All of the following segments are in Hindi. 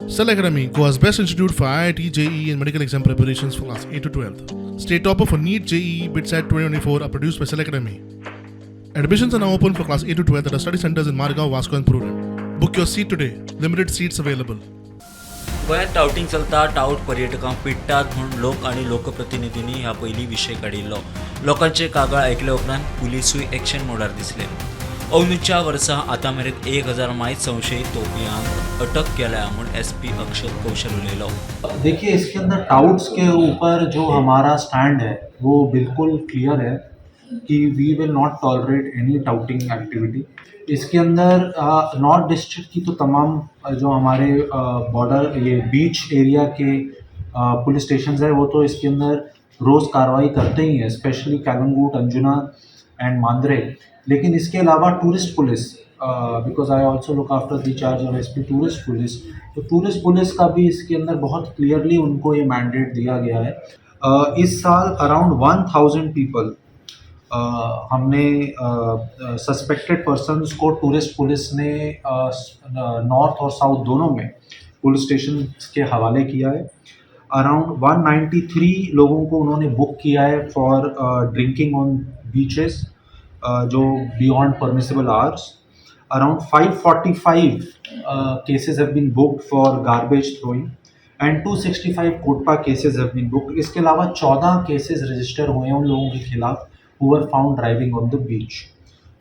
Cell Academy, Goa's best institute for IIT, JEE and medical exam preparations for class 8 to 12th. State topper for NEET, JEE, BITSAT 2024 are produced by Cell Academy. Admissions are now open for class 8 to 12th at our study centers in Margao, Vasco and Purun. Book your seat today. Limited seats available. गोंयांत टावटींग चलता. टावट पर्यटकांक पिट्टात म्हूण लोक आनी लोकप्रतिनिधींनी ह्या पयलीं विशय काडिल्लो. लोकांचे कागाळ आयकले उपरांत पुलिसूय एक्शन मोडार दिसले. अंदूच्या वर्सा आतां मेरेन 1000 मायज संशयीत तोपयांक अटक केल्या म्हूण SP अक्षत कौशल उलयलो. देखिए, इसके अंदर टाउट्स के ऊपर जो हमारा स्टैंड है वो बिल्कुल क्लियर है कि we will not tolerate any touting activity. इसके अंदर नॉर्थ डिस्ट्रिक्ट की तो तमाम जो हमारे बॉर्डर ये बीच एरिया के पुलिस स्टेशन है वो तो इसके अंदर रोज़ कार्रवाई करते ही हैं, स्पेशली कैलंगूट, अंजुना एंड मांद्रे. लेकिन इसके अलावा tourist police, because I also look after the charge of SP tourist police, तो टूरिस्ट पुलिस का भी इसके अंदर बहुत क्लियरली उनको ये मैंडेट दिया गया है. इस साल अराउंड 1000 पीपल हमने सस्पेक्टेड पर्सन्स को टूरिस्ट पुलिस ने नॉर्थ और साउथ दोनों में पुलिस स्टेशन के हवाले किया है. अराउंड 193 लोगों को उन्होंने बुक किया है फॉर ड्रिंकिंग ऑन बीचेस जो beyond permissible hours. Around 545 cases have been booked for garbage throwing and 265 COTPA cases have been booked. इसके अलावा 14 cases रजिस्टर हुए हैं उन लोगों के खिलाफ who were found driving on the beach.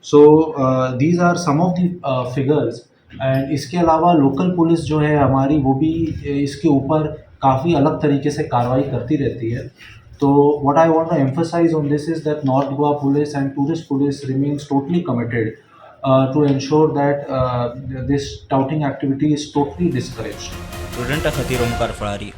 So these are some of the figures. and इसके अलावा लोकल पुलिस जो है हमारी वो भी इसके ऊपर काफ़ी अलग तरीके से कार्रवाई करती रहती है. तो what I want to emphasize on this is that North Goa Police and Tourist Police remains totally committed to ensure that this touting activity is totally discouraged. स्टुडंटा खातीर ओमकार फळारी.